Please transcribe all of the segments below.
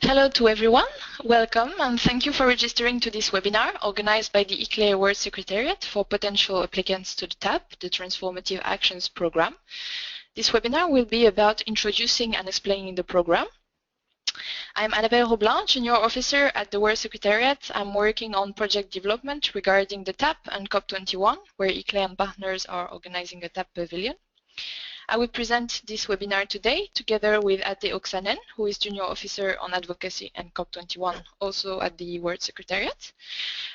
Hello to everyone, welcome and thank you for registering to this webinar organized by the ICLEI World Secretariat for potential applicants to the TAP, the Transformative Actions Program. This webinar will be about introducing and explaining the program. I'm Annabelle Roblin, Junior Officer at the World Secretariat. I'm working on project development regarding the TAP and COP21, where ICLEI and partners are organizing a TAP pavilion. I will present this webinar today together with Atte Oksanen, who is Junior Officer on Advocacy and COP21, also at the World Secretariat.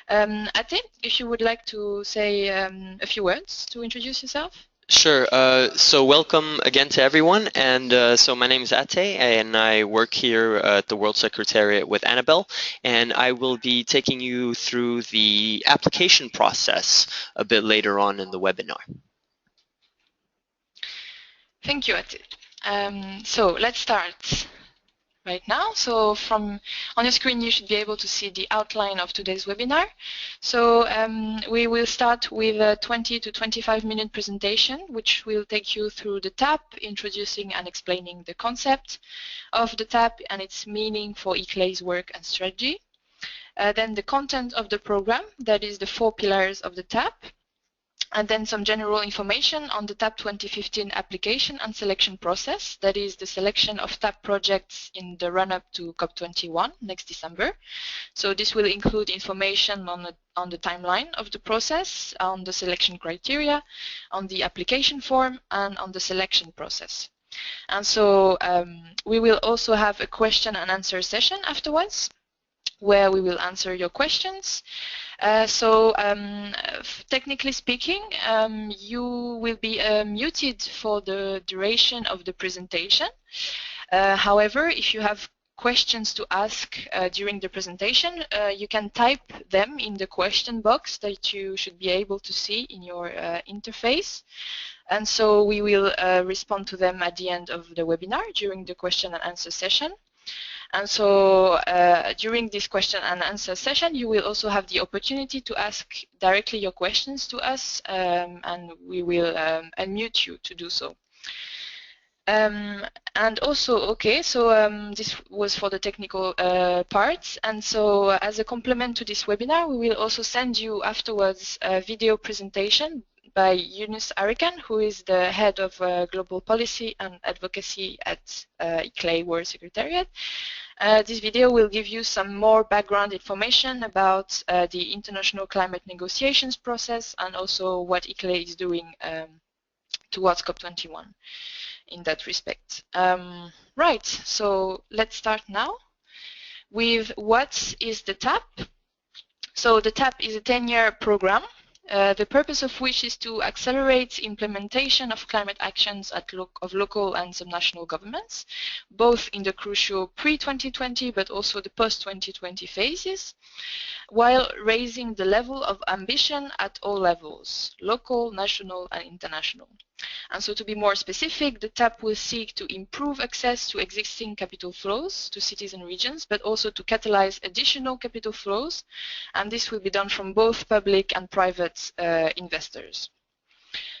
Atte, if you would like to say a few words to introduce yourself. Sure. So welcome again to everyone. And so my name is Atte, and I work here at the World Secretariat with Annabelle. And I will be taking you through the application process a bit later on in the webinar. Thank you, Atte. So let's start right now. So on your screen, you should be able to see the outline of today's webinar. So we will start with a 20 to 25 minute presentation, which will take you through the TAP, introducing and explaining the concept of the TAP and its meaning for ICLEI's work and strategy. Then the content of the program, that is the 4 pillars of the TAP. And then some general information on the TAP 2015 application and selection process, that is the selection of TAP projects in the run-up to COP21 next December. So this will include information on the timeline of the process, on the selection criteria, on the application form, and on the selection process. And so we will also have a question and answer session afterwards, where we will answer your questions. Technically speaking, you will be muted for the duration of the presentation. However, if you have questions to ask during the presentation, you can type them in the question box that you should be able to see in your interface. And so we will respond to them at the end of the webinar during the question and answer session. And so during this question and answer session, you will also have the opportunity to ask directly your questions to us, and we will unmute you to do so. And also, okay, so this was for the technical parts. And so as a complement to this webinar, we will also send you afterwards a video presentation by Yunus Arikan, who is the head of global policy and advocacy at ICLEI World Secretariat. This video will give you some more background information about the international climate negotiations process and also what ICLEI is doing towards COP21 in that respect. Right, so let's start now with what is the TAP. So the TAP is a 10-year program, the purpose of which is to accelerate implementation of climate actions of local and subnational governments, both in the crucial pre-2020 but also the post-2020 phases, while raising the level of ambition at all levels, local, national and international. And so to be more specific, the TAP will seek to improve access to existing capital flows to cities and regions, but also to catalyze additional capital flows, and this will be done from both public and private investors.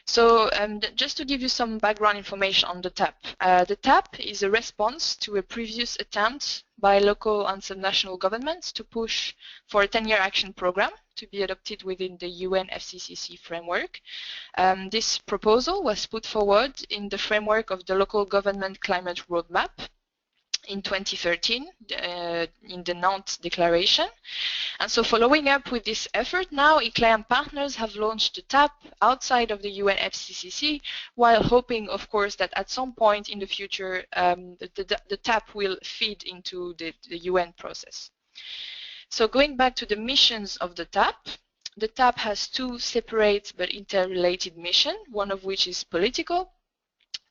So just to give you some background information on the TAP. The TAP is a response to a previous attempt by local and subnational governments to push for a 10-year action program to be adopted within the UN FCCC framework. This proposal was put forward in the framework of the Local Government Climate Roadmap in 2013 in the Nantes Declaration. And so following up with this effort now, ICLEI and partners have launched the TAP outside of the UN FCCC, while hoping, of course, that at some point in the future the TAP will feed into the UN process. So going back to the missions of the TAP has 2 separate but interrelated missions, one of which is political,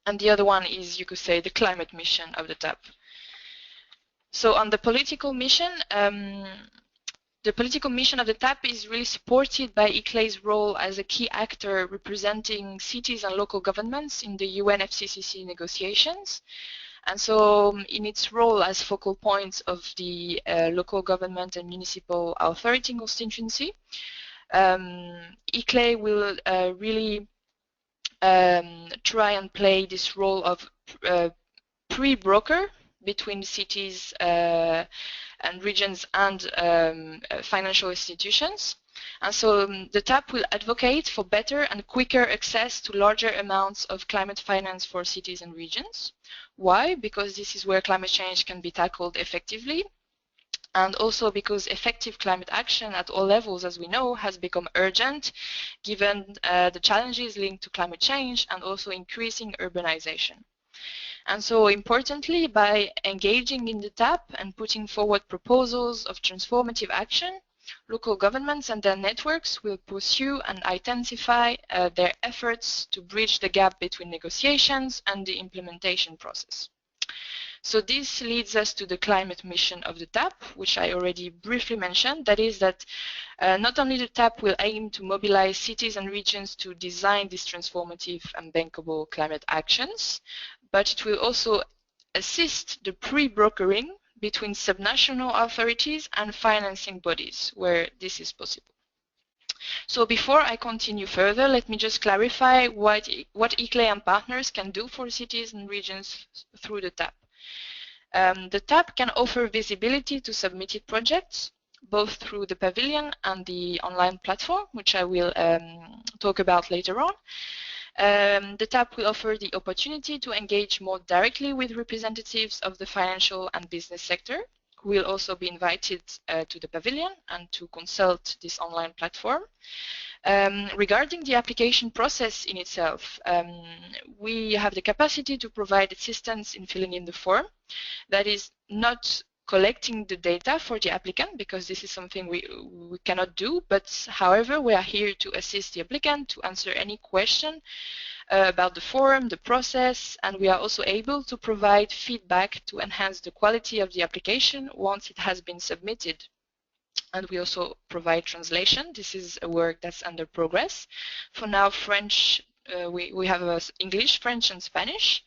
and the other one is, you could say, the climate mission of the TAP. So on the political mission of the TAP is really supported by ICLEI's role as a key actor representing cities and local governments in the UN FCCC negotiations. And so in its role as focal points of the local government and municipal authority constituency, ICLEI will really try and play this role of pre-broker between cities and regions and financial institutions. And so the TAP will advocate for better and quicker access to larger amounts of climate finance for cities and regions. Why? Because this is where climate change can be tackled effectively, and also because effective climate action at all levels, as we know, has become urgent given the challenges linked to climate change and also increasing urbanization. And so importantly, by engaging in the TAP and putting forward proposals of transformative action, local governments and their networks will pursue and intensify their efforts to bridge the gap between negotiations and the implementation process. So this leads us to the climate mission of the TAP, which I already briefly mentioned. That is that not only the TAP will aim to mobilize cities and regions to design these transformative and bankable climate actions, but it will also assist the pre-brokering between subnational authorities and financing bodies where this is possible. So before I continue further, let me just clarify what ICLEI and partners can do for cities and regions through the TAP. The TAP can offer visibility to submitted projects, both through the pavilion and the online platform, which I will talk about later on. The TAP will offer the opportunity to engage more directly with representatives of the financial and business sector, who will also be invited to the pavilion and to consult this online platform. Regarding the application process in itself, we have the capacity to provide assistance in filling in the form. That is not collecting the data for the applicant, because this is something we cannot do, but however, we are here to assist the applicant to answer any question about the form, the process, and we are also able to provide feedback to enhance the quality of the application once it has been submitted. And we also provide translation. This is a work that's under progress. For now, French, we have English, French, and Spanish.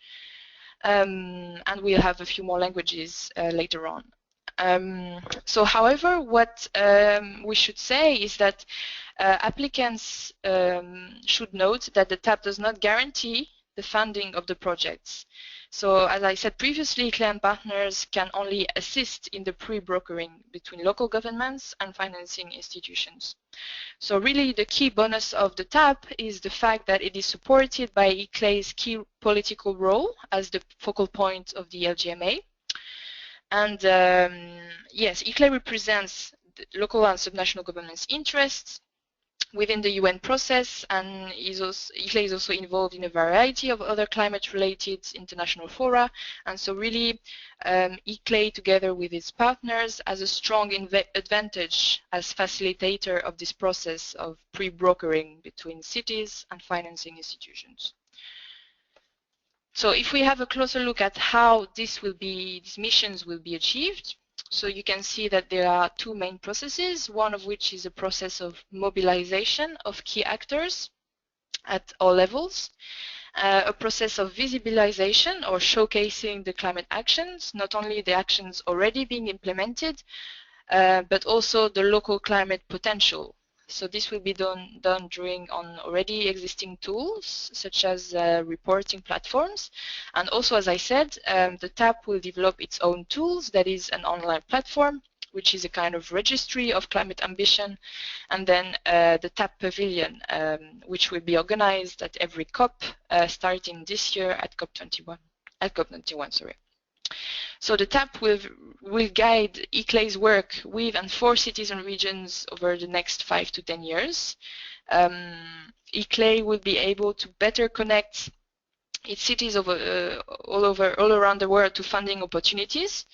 And we'll have a few more languages later on. So however, what we should say is that applicants should note that the TAP does not guarantee the funding of the projects. So as I said previously, ICLEI partners can only assist in the pre-brokering between local governments and financing institutions. So really the key bonus of the TAP is the fact that it is supported by ICLEI's key political role as the focal point of the LGMA. And yes, ICLEI represents the local and subnational governments' interests within the UN process, and ICLEI is also involved in a variety of other climate-related international fora. And so really, ICLEI, together with its partners, has a strong advantage as facilitator of this process of pre-brokering between cities and financing institutions. So if we have a closer look at how these missions will be achieved, so you can see that there are two main processes, one of which is a process of mobilization of key actors at all levels, a process of visibilization or showcasing the climate actions, not only the actions already being implemented, but also the local climate potential. So this will be done on already existing tools, such as reporting platforms. And also, as I said, the TAP will develop its own tools, that is an online platform, which is a kind of registry of climate ambition, and then the TAP Pavilion, which will be organized at every COP, starting this year at COP21, sorry. So the TAP will guide ICLEI's work with and for cities and regions over the next 5 to 10 years. ICLEI will be able to better connect its cities all around the world to funding opportunities.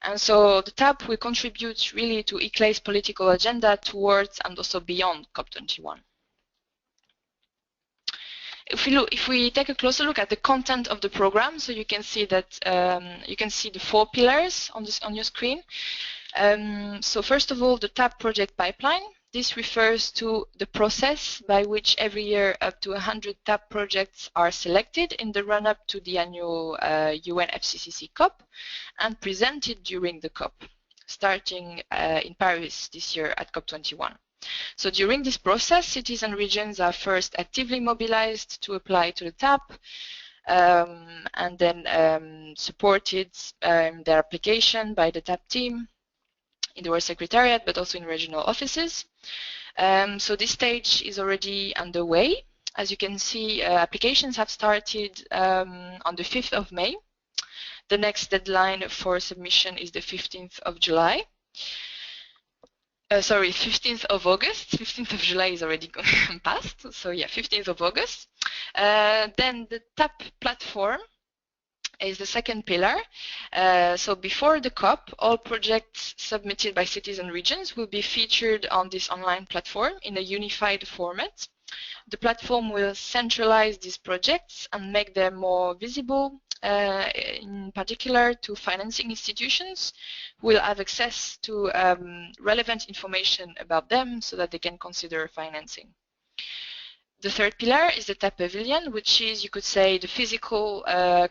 And so the TAP will contribute really to ICLEI's political agenda towards and also beyond COP21. If we take a closer look at the content of the program, so you can see that you can see the 4 pillars on your screen. So first of all, the TAP project pipeline. This refers to the process by which every year up to 100 TAP projects are selected in the run-up to the annual UN FCCC COP and presented during the COP, starting in Paris this year at COP21. So during this process, cities and regions are first actively mobilized to apply to the TAP. and then supported their application by the TAP team in the World Secretariat, but also in regional offices. So this stage is already underway. As you can see, applications have started on the 5th of May. The next deadline for submission is the 15th of July. Sorry, 15th of August. 15th of July is already past. So yeah, 15th of August. Then the TAP platform is the second pillar. So before the COP, all projects submitted by cities and regions will be featured on this online platform in a unified format. The platform will centralize these projects and make them more visible, in particular to financing institutions who will have access to relevant information about them so that they can consider financing. The third pillar is the TAP Pavilion, which is, you could say, the physical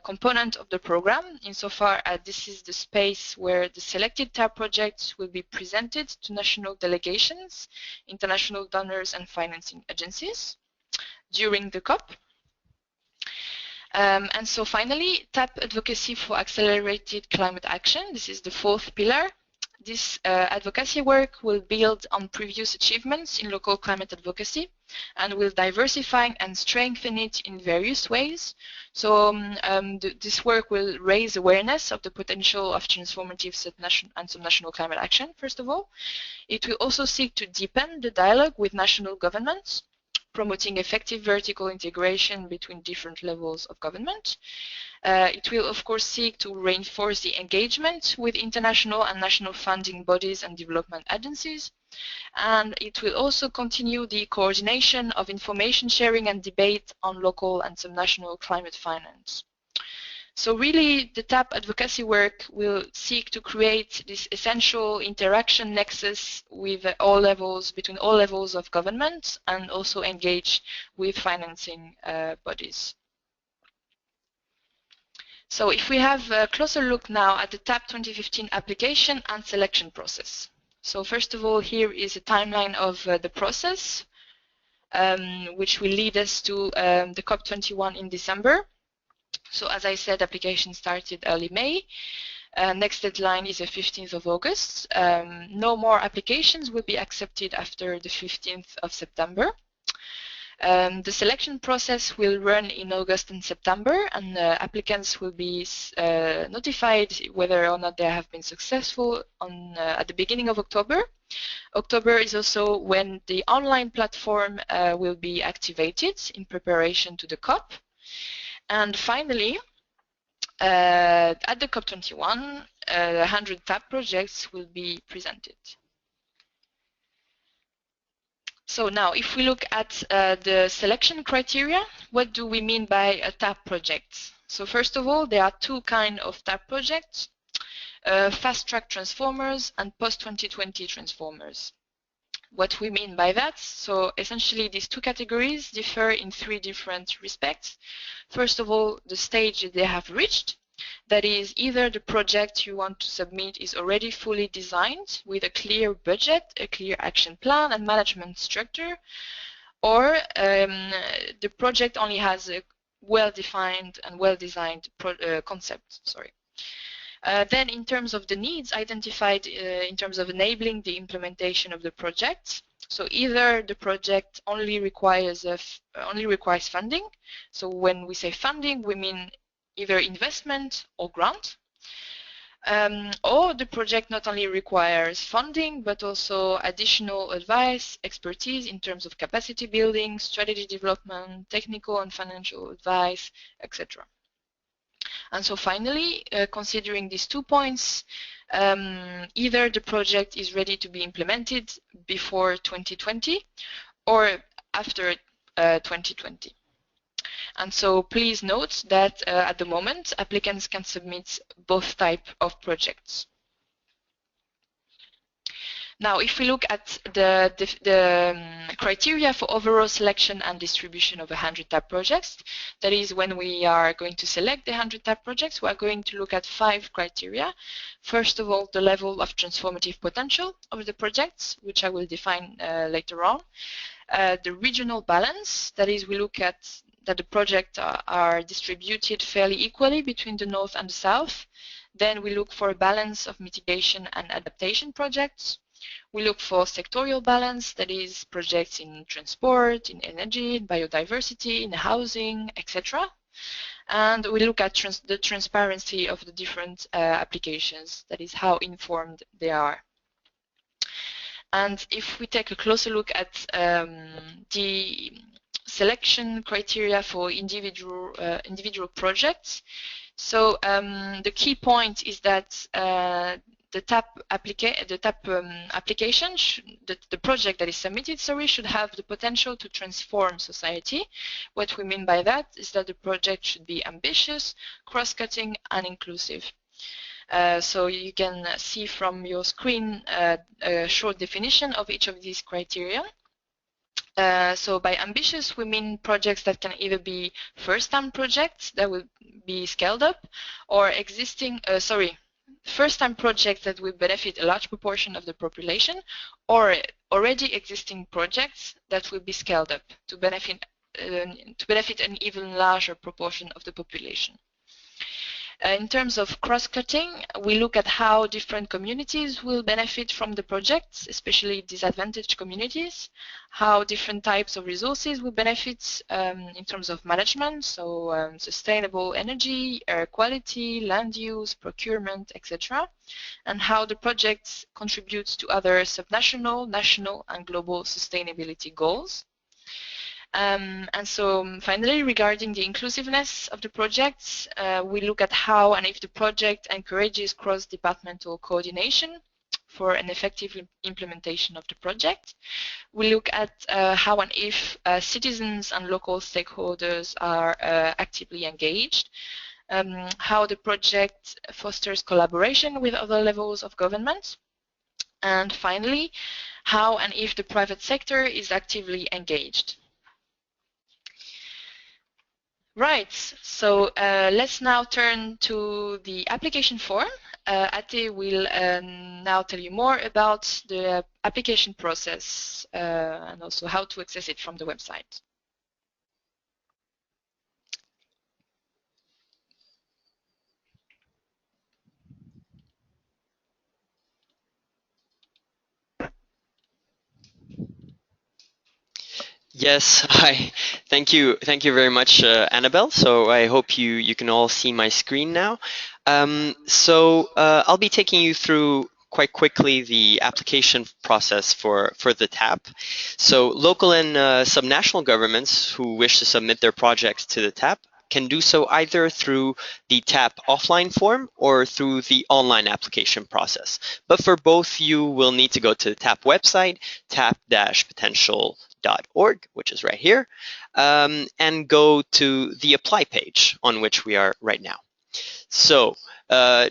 component of the program, insofar as this is the space where the selected TAP projects will be presented to national delegations, international donors, and financing agencies during the COP. And so finally, TAP Advocacy for Accelerated Climate Action. This is the fourth pillar. This advocacy work will build on previous achievements in local climate advocacy and will diversify and strengthen it in various ways. So this work will raise awareness of the potential of transformative and subnational climate action, first of all. It will also seek to deepen the dialogue with national governments, promoting effective vertical integration between different levels of government. It will, of course, seek to reinforce the engagement with international and national funding bodies and development agencies. And it will also continue the coordination of information sharing and debate on local and subnational climate finance. So really, the TAP advocacy work will seek to create this essential interaction nexus with all levels, between all levels of government, and also engage with financing bodies. So if we have a closer look now at the TAP 2015 application and selection process. So first of all, here is a timeline of the process, which will lead us to the COP21 in December. So as I said, application started early May. Next deadline is the 15th of August. No more applications will be accepted after the 15th of September. The selection process will run in August and September, and applicants will be notified whether or not they have been successful at the beginning of October. October is also when the online platform will be activated in preparation to the COP. And finally, at the COP21, 100 TAP projects will be presented. So now, if we look at the selection criteria, what do we mean by a TAP project? So first of all, there are two kinds of TAP projects, fast-track transformers and post-2020 transformers. What we mean by that, so essentially these two categories differ in three different respects. First of all, the stage they have reached. That is, either the project you want to submit is already fully designed with a clear budget, a clear action plan and management structure, or the project only has a well-defined and well-designed concept. Then in terms of the needs identified in terms of enabling the implementation of the project, so either the project only requires funding. So when we say funding, we mean either investment or grant, or the project not only requires funding but also additional advice, expertise in terms of capacity building, strategy development, technical and financial advice, etc. And so finally, considering these 2 points, either the project is ready to be implemented before 2020 or after 2020. And so please note that at the moment, applicants can submit both types of projects. Now, if we look at the criteria for overall selection and distribution of 100 TAP projects, that is when we are going to select the 100 TAP projects, we are going to look at 5 criteria. First of all, the level of transformative potential of the projects, which I will define later on. The regional balance, that is we look at that the projects are distributed fairly equally between the North and the South. Then we look for a balance of mitigation and adaptation projects. We look for sectorial balance, that is projects in transport, in energy, in biodiversity, in housing, etc. And we look at the transparency of the different applications, that is how informed they are. And if we take a closer look at the selection criteria for individual projects, so the key point is that the project that is submitted, should have the potential to transform society. What we mean by that is that the project should be ambitious, cross-cutting, and inclusive. So you can see from your screen a short definition of each of these criteria. So by ambitious, we mean projects that can either be first-time projects that will be scaled up, or first-time projects that will benefit a large proportion of the population, or already existing projects that will be scaled up to benefit an even larger proportion of the population. In terms of cross-cutting, we look at how different communities will benefit from the projects, especially disadvantaged communities, how different types of resources will benefit in terms of management, so sustainable energy, air quality, land use, procurement, etc., and how the projects contribute to other subnational, national, and global sustainability goals. And so finally, regarding the inclusiveness of the projects, we look at how and if the project encourages cross-departmental coordination for an effective implementation of the project. We look at how and if citizens and local stakeholders are actively engaged, how the project fosters collaboration with other levels of government, and finally, how and if the private sector is actively engaged. Right, so let's now turn to the application form. Atte will now tell you more about the application process and also how to access it from the website. Yes, hi. Thank you very much, Annabelle. So I hope you can all see my screen now. I'll be taking you through quite quickly the application process for the TAP. So local and subnational governments who wish to submit their projects to the TAP can do so either through the TAP offline form or through the online application process. But for both, you will need to go to the TAP website, tap-potential.org, which is right here, and go to the apply page on which we are right now. So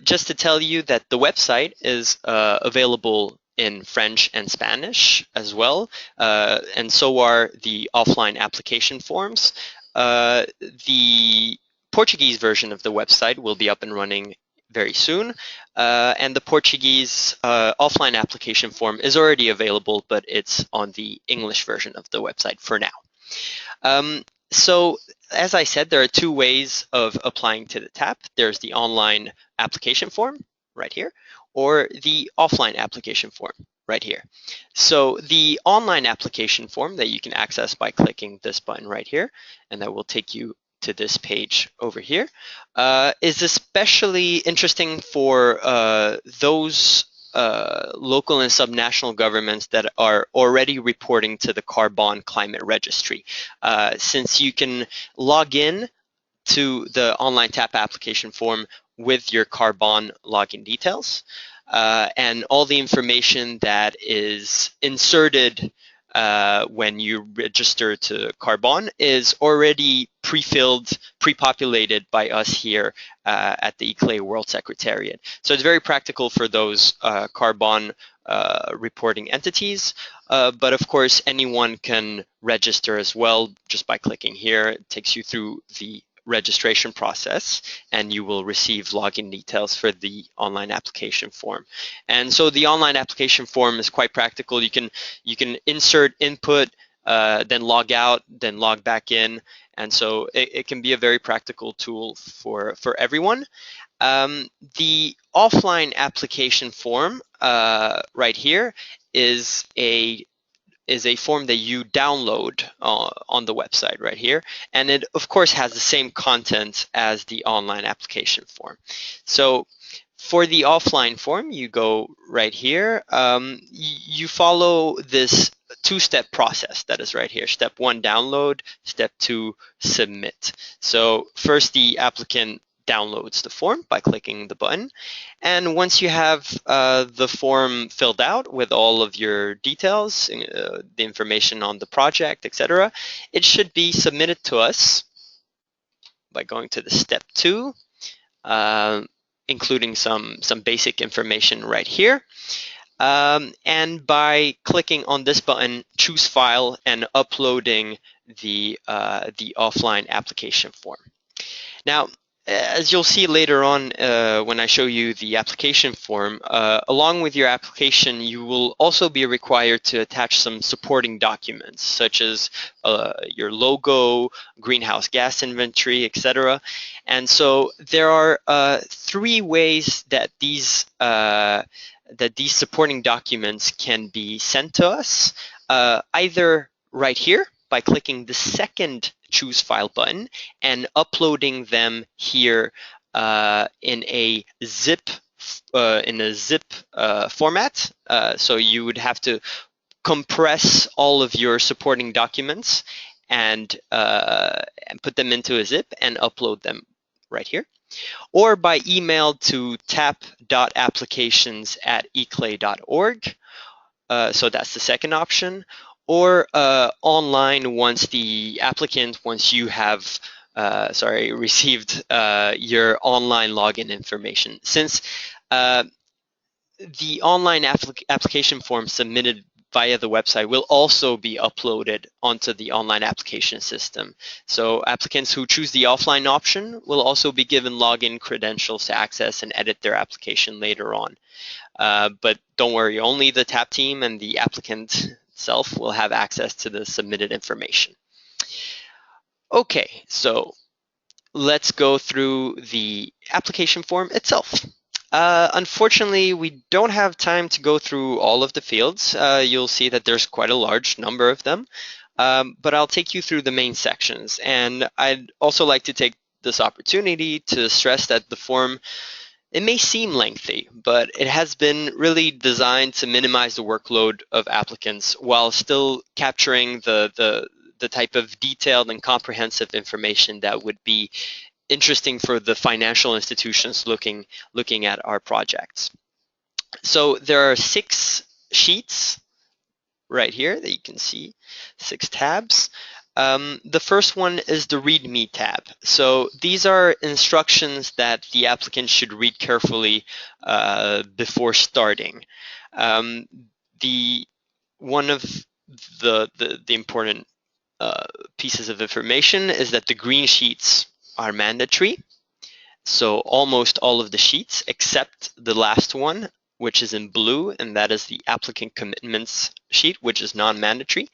just to tell you that the website is available in French and Spanish as well, and so are the offline application forms. The Portuguese version of the website will be up and running very soon, and the Portuguese offline application form is already available, but it's on the English version of the website for now. So as I said, there are two ways of applying to the TAP. There's the online application form right here, or the offline application form right here. So the online application form that you can access by clicking this button right here, and that will take you to this page over here, is especially interesting for those local and subnational governments that are already reporting to the Carbon Climate Registry, since you can log in to the online TAP application form with your Carbon login details, and all the information that is inserted when you register to Carbon is already pre-filled, pre-populated by us here at the ICLEI World Secretariat. So it's very practical for those Carbon reporting entities, but of course anyone can register as well just by clicking here. It takes you through the registration process, and you will receive login details for the online application form. And so the online application form is quite practical. You can insert input, then log out, then log back in, And so it can be a very practical tool for everyone. The offline application form right here is a form that you download on the website right here, and it of course has the same content as the online application form. So for the offline form, you go right here. You follow this two-step process that is right here. Step 1, download. Step 2, submit. So first, the applicant downloads the form by clicking the button. And once you have the form filled out with all of your details, the information on the project, etc., it should be submitted to us by going to the step 2. Including some basic information right here. And by clicking on this button, choose file, and uploading the offline application form. Now, as you'll see later on when I show you the application form, along with your application, you will also be required to attach some supporting documents, such as your logo, greenhouse gas inventory, etc. And so there are 3 ways that these supporting documents can be sent to us, either right here by clicking the second choose file button and uploading them here in a zip format. So you would have to compress all of your supporting documents and put them into a zip and upload them right here, or by email to tap.applications@iclei.org. So that's the second option, or online once you have received your online login information. Since the online application form submitted via the website will also be uploaded onto the online application system. So applicants who choose the offline option will also be given login credentials to access and edit their application later on. But don't worry, only the TAP team and the applicant itself will have access to the submitted information. Okay, so let's go through the application form itself. Unfortunately, we don't have time to go through all of the fields. You'll see that there's quite a large number of them, but I'll take you through the main sections. And I'd also like to take this opportunity to stress that the form, it may seem lengthy, but it has been really designed to minimize the workload of applicants while still capturing the type of detailed and comprehensive information that would be interesting for the financial institutions looking at our projects. So there are 6 sheets right here that you can see, 6 tabs. The first one is the README tab. So these are instructions that the applicant should read carefully before starting. One of the important pieces of information is that the green sheets are mandatory. So almost all of the sheets except the last one, which is in blue, and that is the applicant commitments sheet, which is non-mandatory.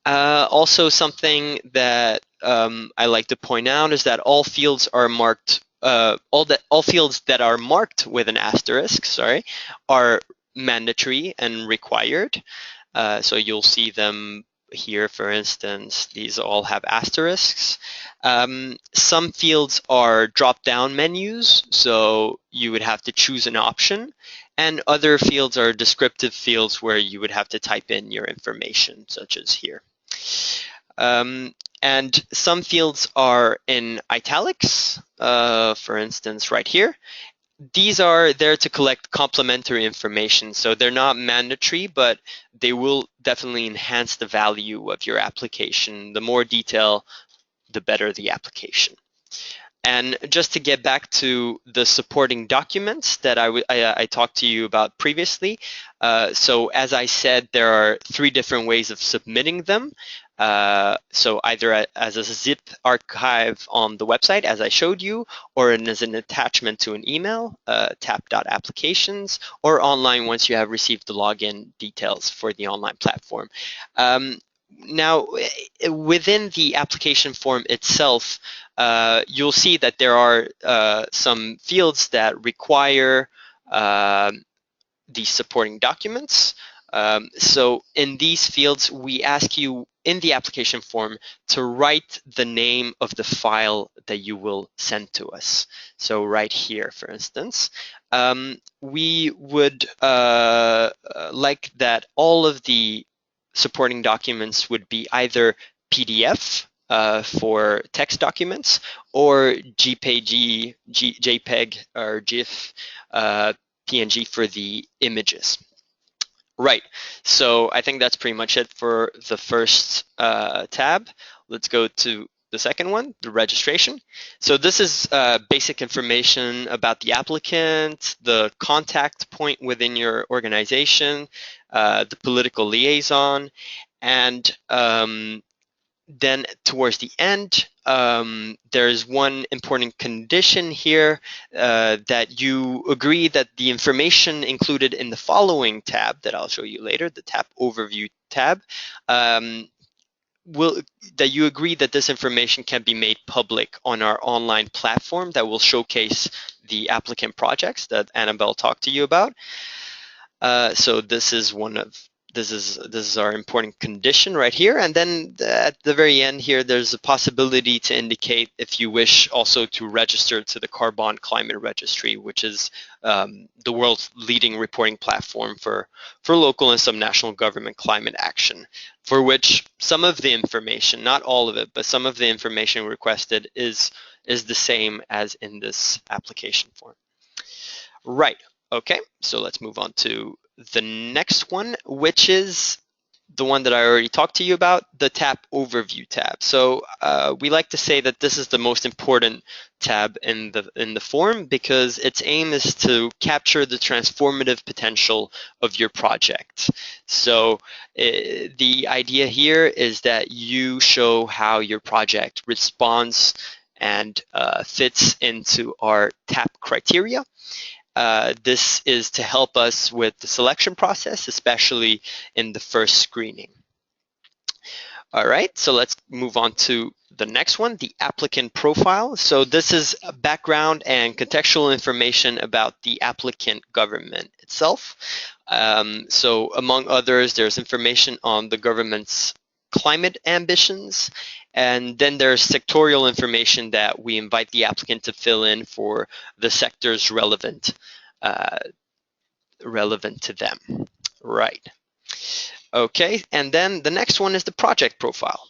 Also, something that I like to point out is that all fields are marked. All fields that are marked with an asterisk, are mandatory and required. So you'll see them here, for instance. These all have asterisks. Some fields are drop-down menus, so you would have to choose an option. And other fields are descriptive fields where you would have to type in your information, such as here. And some fields are in italics, for instance, right here. These are there to collect complementary information, so they're not mandatory, but they will definitely enhance the value of your application. The more detail, the better the application. And just to get back to the supporting documents that I talked to you about previously, so as I said, there are 3 different ways of submitting them. So either as a zip archive on the website, as I showed you, or as an attachment to an email, tap.applications, or online once you have received the login details for the online platform. Now, within the application form itself, you'll see that there are some fields that require these supporting documents. So in these fields, we ask you in the application form to write the name of the file that you will send to us. So right here, for instance, we would like that all of the supporting documents would be either PDF for text documents or JPEG or GIF PNG for the images. Right, so I think that's pretty much it for the first tab. Let's go to the second one, the registration. So this is basic information about the applicant, the contact point within your organization, the political liaison, and then towards the end, there's one important condition here that you agree that the information included in the following tab that I'll show you later, the tab overview tab, that you agree that this information can be made public on our online platform that will showcase the applicant projects that Annabelle talked to you about. So this is one of this is our important condition right here, and then at the very end here there's a possibility to indicate if you wish also to register to the Carbon Climate Registry, which is the world's leading reporting platform for local and some national government climate action, for which some of the information, not all of it, but some of the information requested is the same as in this application form. Right. Okay, so let's move on to the next one, which is the one that I already talked to you about, the tab overview tab. So we like to say that this is the most important tab in the form because its aim is to capture the transformative potential of your project. So the idea here is that you show how your project responds and fits into our TAP criteria. This is to help us with the selection process, especially in the first screening. All right, so let's move on to the next one, the applicant profile. So this is background and contextual information about the applicant government itself. So among others, there's information on the government's climate ambitions, and then there's sectorial information that we invite the applicant to fill in for the sectors relevant to them. Right. Okay, and then the next one is the project profile.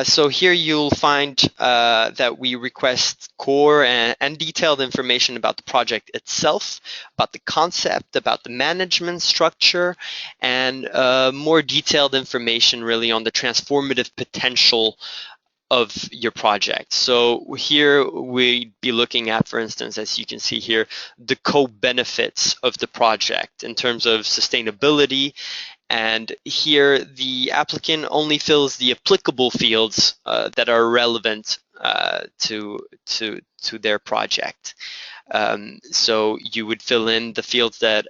So here you'll find that we request core and detailed information about the project itself, about the concept, about the management structure, and more detailed information really on the transformative potential of your project. So here we'd be looking at, for instance, as you can see here, the co-benefits of the project in terms of sustainability. And here the applicant only fills the applicable fields that are relevant to their project. So you would fill in the fields that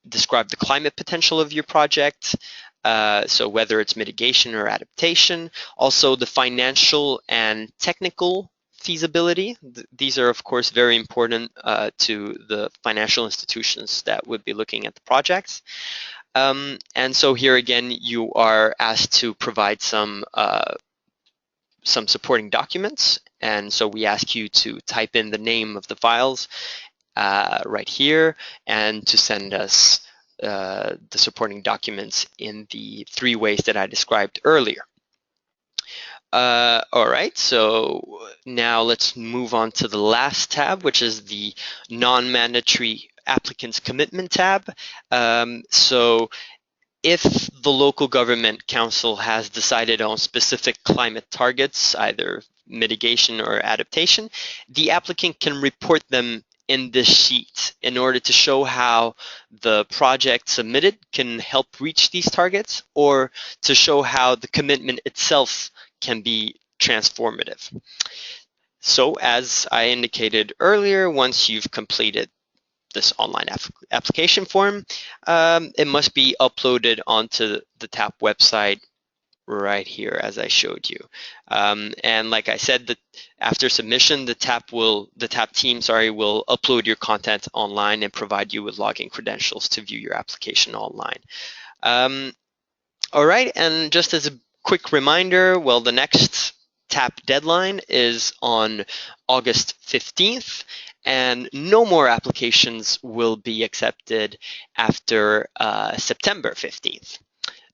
describe the climate potential of your project, so whether it's mitigation or adaptation, also the financial and technical feasibility. These are, of course, very important to the financial institutions that would be looking at the projects. And so here again, you are asked to provide some supporting documents. And so we ask you to type in the name of the files right here and to send us the supporting documents in the 3 ways that I described earlier. All right, so now let's move on to the last tab, which is the non-mandatory applicants commitment tab. So if the local government council has decided on specific climate targets, either mitigation or adaptation, the applicant can report them in this sheet in order to show how the project submitted can help reach these targets, or to show how the commitment itself can be transformative. So as I indicated earlier, once you've completed this online application form, it must be uploaded onto the TAP website right here as I showed you. And like I said, that after submission, the TAP team will upload your content online and provide you with login credentials to view your application online. All right, and just as a quick reminder, well, the next TAP deadline is on August 15th, and no more applications will be accepted after September 15th.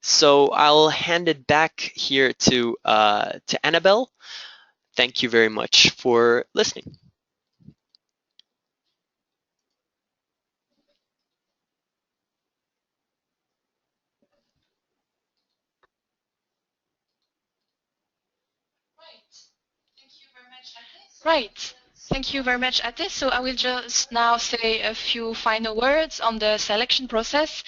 So I'll hand it back here to Annabelle. Thank you very much for listening. Right. Thank you very much, Atte. So I will just now say a few final words on the selection process.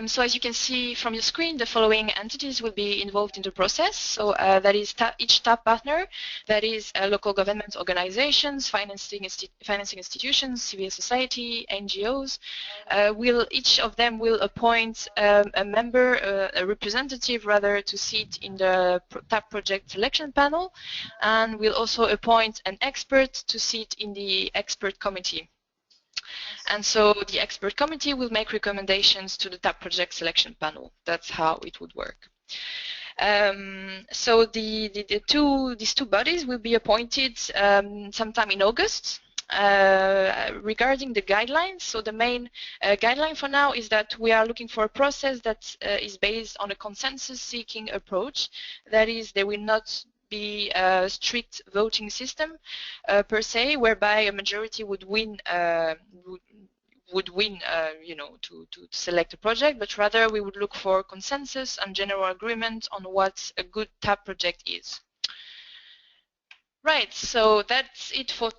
So as you can see from your screen, the following entities will be involved in the process. So that is each TAP partner, that is local government organizations, financing institutions, civil society, NGOs. Each of them will appoint a member, a representative rather, to sit in the TAP project selection panel, and will also appoint an expert to sit in the expert committee. And so the expert committee will make recommendations to the TAP project selection panel. That's how it would work. So these two bodies will be appointed sometime in August. Regarding the guidelines, so the main guideline for now is that we are looking for a process that is based on a consensus-seeking approach. That is, there will not be a strict voting system per se, whereby a majority would win to select a project, but rather we would look for consensus and general agreement on what a good TAP project is. Right, so that's it for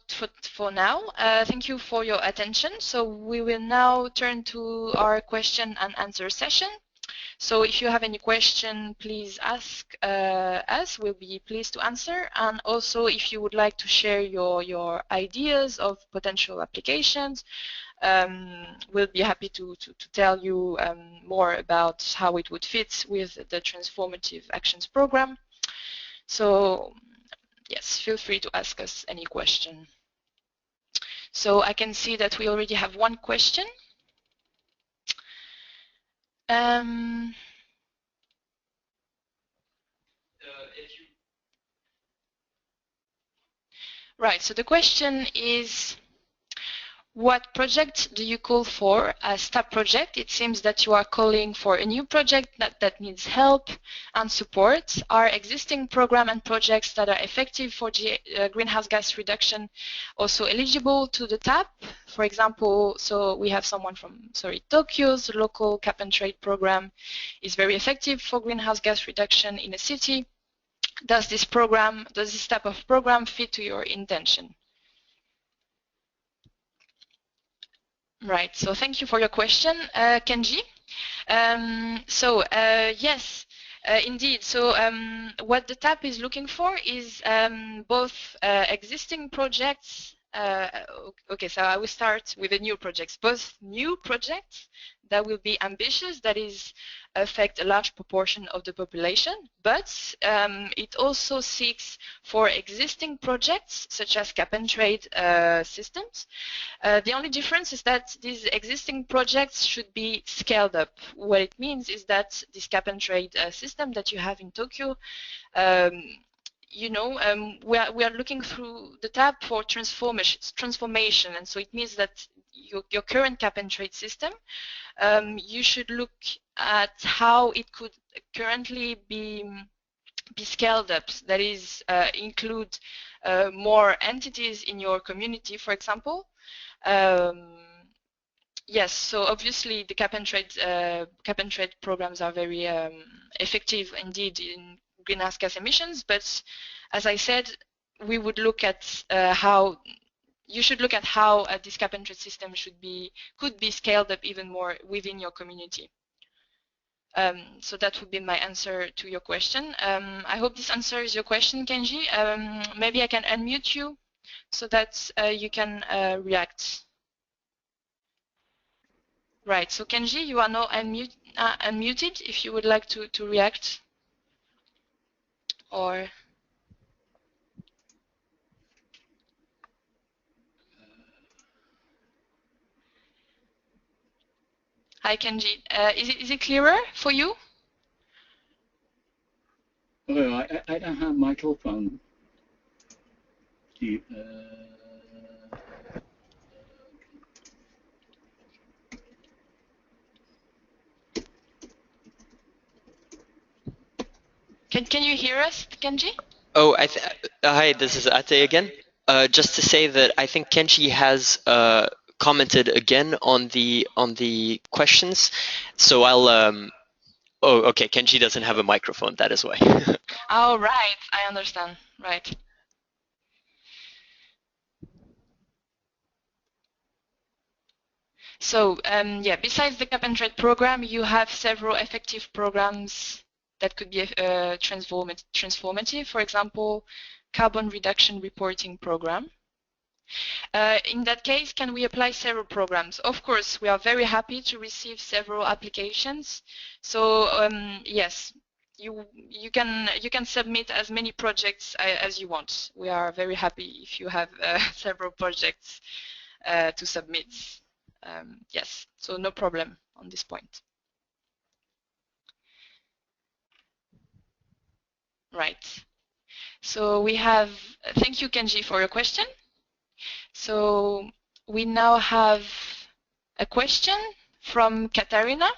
now. Thank you for your attention. So we will now turn to our question and answer session. So if you have any question, please ask us. We'll be pleased to answer. And also, if you would like to share your ideas of potential applications, we'll be happy to tell you more about how it would fit with the Transformative Actions program. So yes, feel free to ask us any question. So I can see that we already have one question. Right, so the question is, what project do you call for as TAP project? It seems that you are calling for a new project that needs help and support. Are existing program and projects that are effective for greenhouse gas reduction also eligible to the TAP? For example, so we have someone from, Tokyo's local cap and trade program is very effective for greenhouse gas reduction in a city. Does this type of program fit to your intention? Right, so thank you for your question, Kenji. Yes, indeed. So what the TAP is looking for is both existing projects. Okay, so I will start with the new projects. Both new projects that will be ambitious, that is, affect a large proportion of the population, but it also seeks for existing projects such as cap and trade systems. The only difference is that these existing projects should be scaled up. What it means is that this cap and trade system that you have in Tokyo, we are looking through the TAP for transformation, and so it means that your current cap and trade system, you should look at how it could currently be scaled up. That is, include more entities in your community, for example. Yes, so obviously the cap and trade programs are very effective indeed in greenhouse gas emissions, but as I said, we would look at how you should look at how this cap and trade system could be scaled up even more within your community. So that would be my answer to your question. I hope this answers your question, Kenji. Maybe I can unmute you so that you can react. Right, so Kenji, you are now unmuted if you would like to react. or? Hi, Kenji. Is it clearer for you? Oh, I don't have microphone. Can you hear us, Kenji? Oh, hi, this is Atte again. Just to say that I think Kenji has commented again on the questions, so I'll oh, okay, Kenji doesn't have a microphone, that is why. Oh, right, I understand. Right. So, yeah, besides the cap and trade program, you have several effective programs that could be transformative. For example, carbon reduction reporting program. In that case, can we apply several programs? Of course, we are very happy to receive several applications. So yes, you can submit as many projects as you want. We are very happy if you have several projects to submit. Yes, so no problem on this point. Right. So we have, thank you, Kenji, for your question. So we now have a question from Katarina.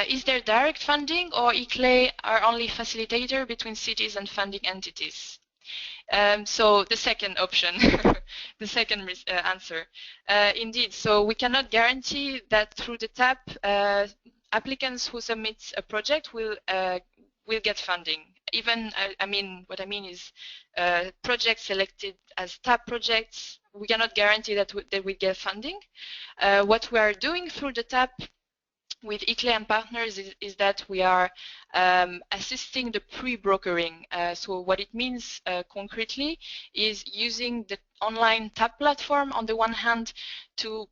Is there direct funding or ICLEI are only facilitator between cities and funding entities? So the second option, the second answer. Indeed, so we cannot guarantee that through the TAP, applicants who submit a project will get funding. Even, I mean, what I mean is projects selected as TAP projects, we cannot guarantee that they will get funding. What we are doing through the TAP with ICLEI and partners is that we are assisting the pre-brokering. So what it means concretely is using the online TAP platform on the one hand to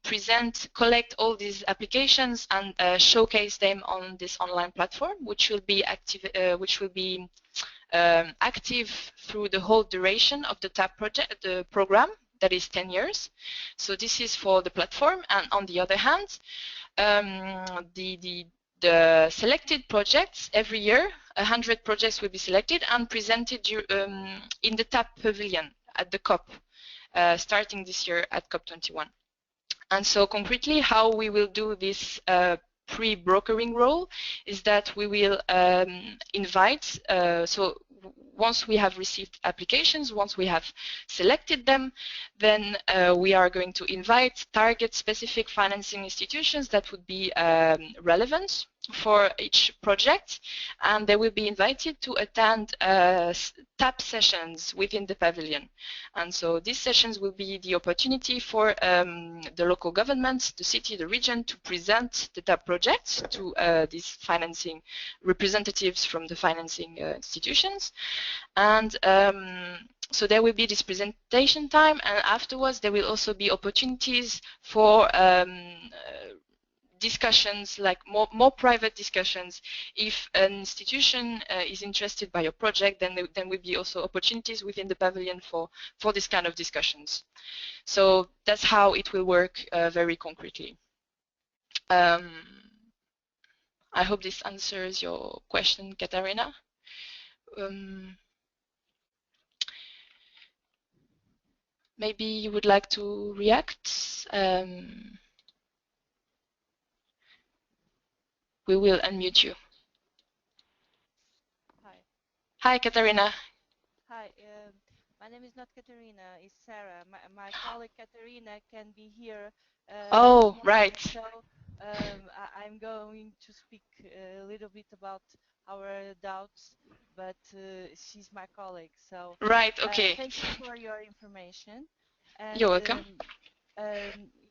collect all these applications and showcase them on this online platform, which will be active, active through the whole duration of the TAP project, the program, that is 10 years. So this is for the platform, and on the other hand, the selected projects, every year 100 projects will be selected and presented in the TAP pavilion at the COP, starting this year at COP21. And so concretely how we will do this pre-brokering role is that we will invite, so once we have received applications, once we have selected them, then we are going to invite target specific financing institutions that would be relevant for each project, and they will be invited to attend TAP sessions within the pavilion. And so these sessions will be the opportunity for the local government, the city, the region to present the TAP projects to these financing representatives from the financing institutions. And so there will be this presentation time, and afterwards there will also be opportunities for discussions, like more private discussions. If an institution is interested by your project, then there will be also opportunities within the pavilion for this kind of discussions. So that's how it will work very concretely. I hope this answers your question, Katarina. Maybe you would like to react. We will unmute you. Hi. Hi, Katarina. Hi. My name is not Katarina, it's Sarah. My colleague Katarina can be here. Oh, right. So I'm going to speak a little bit about our doubts, but she's my colleague. So right, okay. Thank you for your information. And, You're welcome.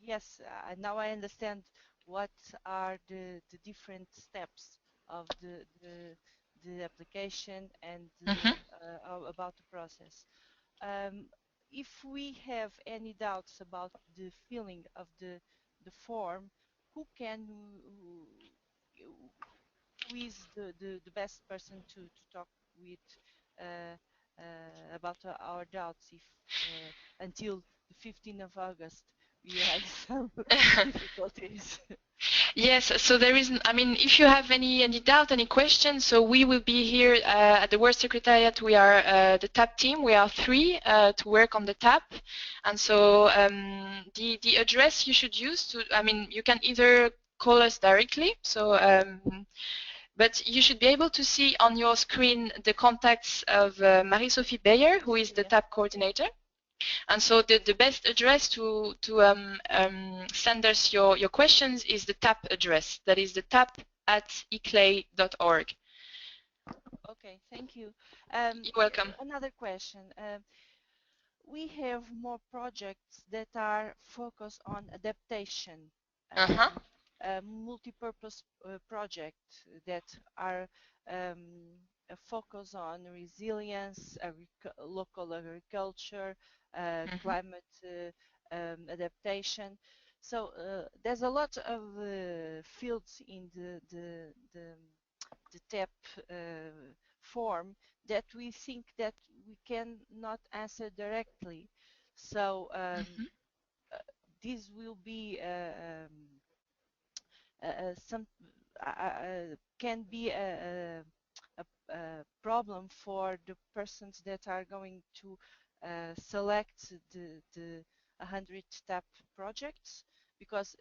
Yes, now I understand what are the different steps of the application and about the process. If we have any doubts about the filling of the form, who can who is the best person to talk with about our doubts if until the 15th of August we had some difficulties. Yes, so there is, I mean, if you have any doubt, any questions, so we will be here at the World Secretariat. We are the TAP team. We are 3 to work on the TAP. And so the address you should use to, I mean, you can either call us directly, so but you should be able to see on your screen the contacts of Marie-Sophie Beyer, who is the TAP coordinator. And so the best address to send us your questions is the TAP address. That is the tap@iclei.org. Okay, thank you. You're welcome. Another question. We have more projects that are focused on adaptation. Multi-purpose projects that are focused on resilience, local agriculture, climate adaptation. So there's a lot of fields in the TAP form that we think that we cannot answer directly. So this will be some can be a problem for the persons that are going to select the 100 TAP projects, because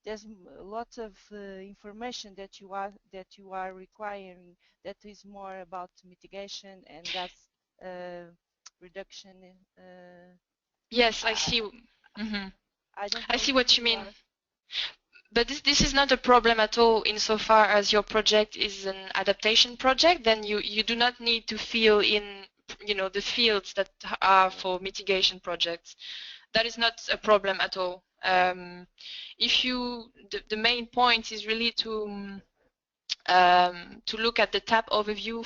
there's a lot of information that you are requiring that is more about mitigation and gas reduction. Yes, I see. I see what you mean. But this is not a problem at all insofar as your project is an adaptation project. Then you do not need to fill in, you know, the fields that are for mitigation projects. That is not a problem at all. If you, the main point is really to look at the TAP overview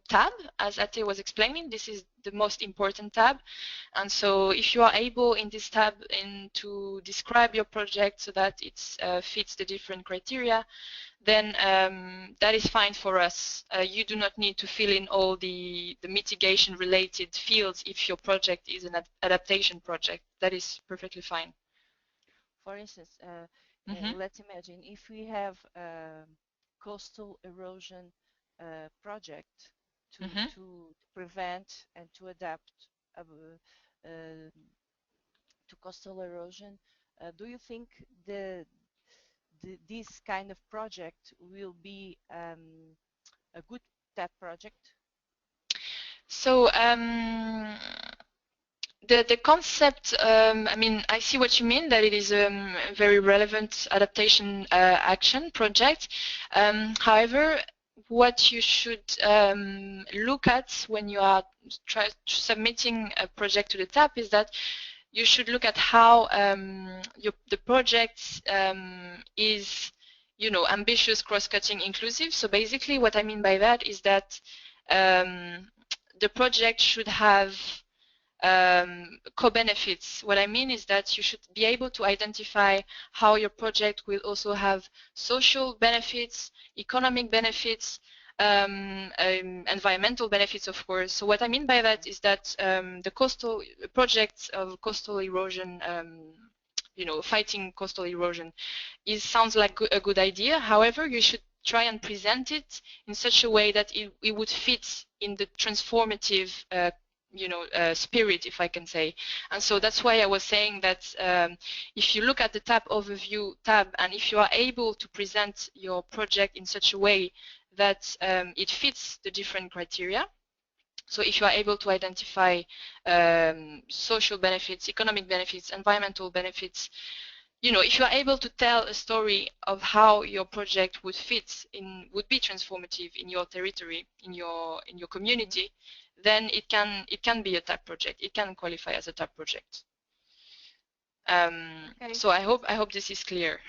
tab, as Atte was explaining. This is the most important tab. And so if you are able in this tab to describe your project so that it fits the different criteria, then that is fine for us. You do not need to fill in all the mitigation related fields if your project is an adaptation project. That is perfectly fine. For instance, let's imagine if we have coastal erosion project to prevent and to adapt to coastal erosion. Do you think this kind of project will be a good TAP project? So the concept, I mean, I see what you mean, that it is a very relevant adaptation action project. However, what you should look at when you are submitting a project to the TAP is that you should look at how the project is, you know, ambitious, cross-cutting, inclusive. So basically what I mean by that is that the project should have co-benefits. What I mean is that you should be able to identify how your project will also have social benefits, economic benefits, environmental benefits, of course. So what I mean by that is that the coastal projects of coastal erosion, you know, fighting coastal erosion, sounds like a good idea. However, you should try and present it in such a way that it would fit in the transformative you know, spirit, if I can say. And so that's why I was saying that if you look at the TAP overview tab, and if you are able to present your project in such a way that it fits the different criteria, so if you are able to identify social benefits, economic benefits, environmental benefits, you know, if you are able to tell a story of how your project would fit would be transformative in your territory, in your community, then it can be a TAP project. It can qualify as a TAP project. Okay. So I hope this is clear.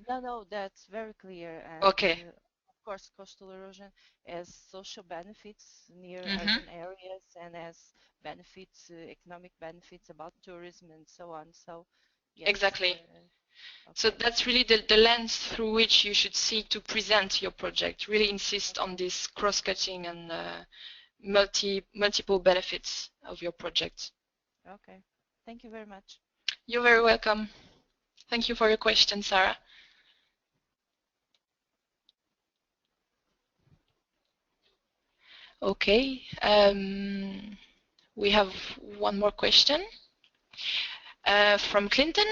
No, that's very clear. And, okay. Of course, coastal erosion has social benefits near urban areas and has benefits, economic benefits about tourism and so on. So yes, exactly. So that's really the lens through which you should seek to present your project. Really insist on this cross-cutting and multiple benefits of your project. Okay, thank you very much. You're very welcome. Thank you for your question, Sarah. Okay, we have one more question from Clinton.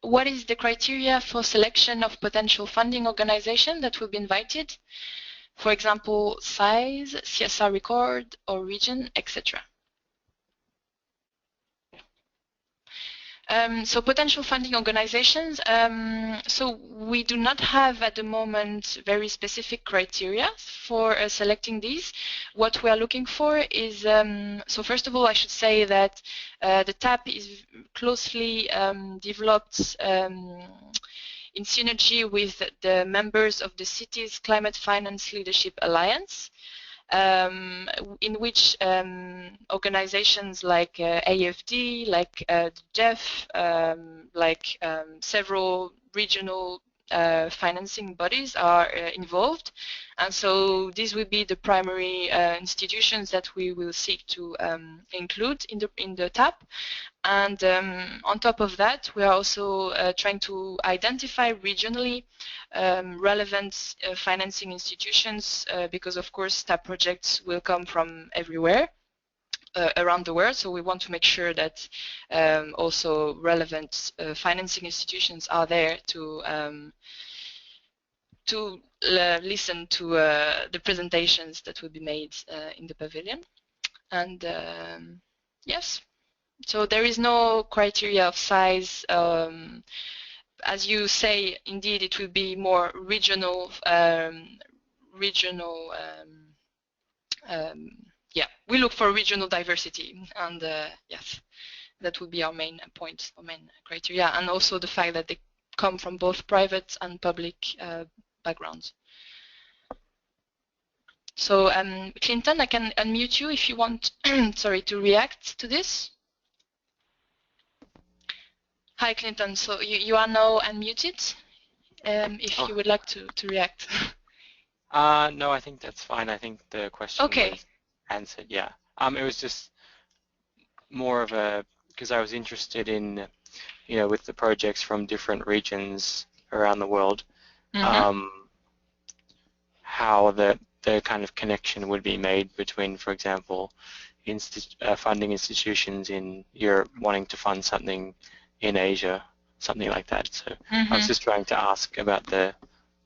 What is the criteria for selection of potential funding organization that will be invited? For example, size, CSR record, or region, etc. So potential funding organizations, so we do not have at the moment very specific criteria for selecting these. What we are looking for is, so first of all, I should say that the TAP is closely developed in synergy with the members of the Cities Climate Finance Leadership Alliance. In which organizations like AFD, like JEF, like several regional financing bodies are involved. And so these will be the primary institutions that we will seek to include in the TAP. And on top of that, we are also trying to identify regionally relevant financing institutions because, of course, TAP projects will come from everywhere around the world. So we want to make sure that also relevant financing institutions are there to listen to the presentations that will be made in the pavilion. And yes. So there is no criteria of size. As you say, indeed, it will be more regional. Yeah, we look for regional diversity, and yes, that would be our main point, our main criteria, and also the fact that they come from both private and public backgrounds. So, Clinton, I can unmute you if you want. Sorry, to react to this. Hi, Clinton. So you are now unmuted. If you would like to react. No, I think that's fine. I think the question was answered. Yeah. It was just more of a, because I was interested in, you know, with the projects from different regions around the world, how the kind of connection would be made between, for example, funding institutions in Europe wanting to fund something in Asia, something like that. So I was just trying to ask about the,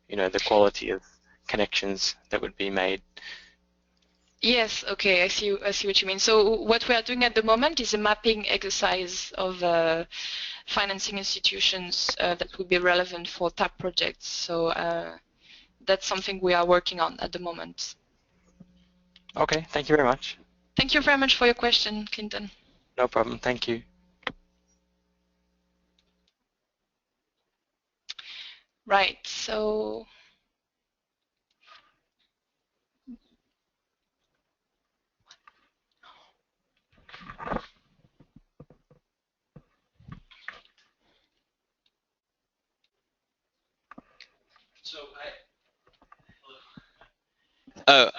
you know, the quality of connections that would be made. Yes, okay, I see what you mean. So what we are doing at the moment is a mapping exercise of financing institutions that would be relevant for TAP projects. So that's something we are working on at the moment. Okay, thank you very much. Thank you very much for your question, Clinton. No problem, thank you. Right, so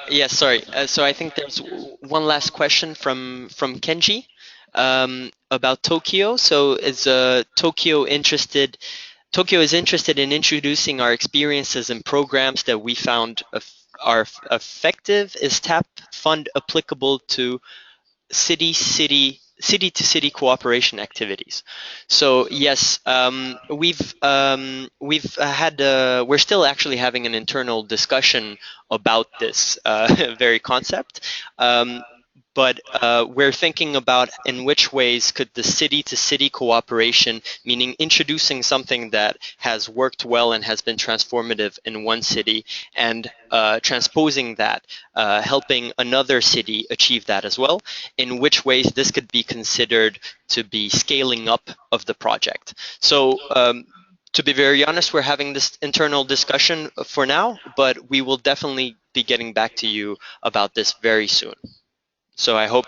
yes, sorry. So I think there's one last question from Kenji about Tokyo. So is Tokyo interested? Tokyo is interested in introducing our experiences and programs that we found are effective. Is TAP fund applicable to city-to-city cooperation activities? So yes, we're still actually having an internal discussion about this very concept. But we're thinking about in which ways could the city-to-city cooperation, meaning introducing something that has worked well and has been transformative in one city, and transposing that, helping another city achieve that as well, in which ways this could be considered to be scaling up of the project. So to be very honest, we're having this internal discussion for now, but we will definitely be getting back to you about this very soon. So I hope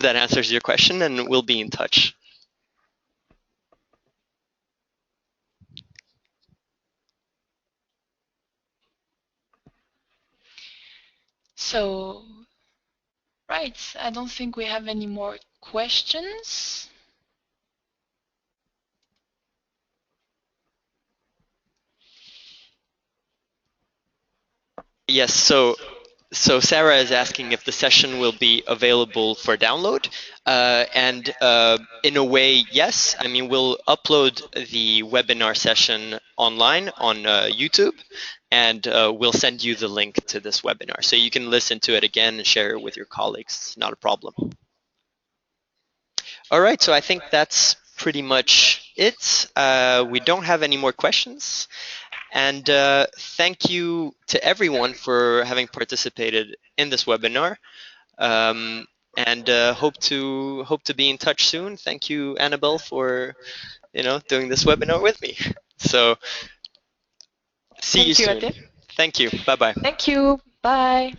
that answers your question, and we'll be in touch. So, right, I don't think we have any more questions. Yes, so Sarah is asking if the session will be available for download, and in a way, yes. I mean, we'll upload the webinar session online on YouTube, and we'll send you the link to this webinar, so you can listen to it again and share it with your colleagues. It's not a problem. All right, so I think that's pretty much it. We don't have any more questions. And thank you to everyone for having participated in this webinar. And hope to be in touch soon. Thank you, Annabelle, for doing this webinar with me. So see you soon. Atte. Thank you. Bye bye. Thank you. Bye.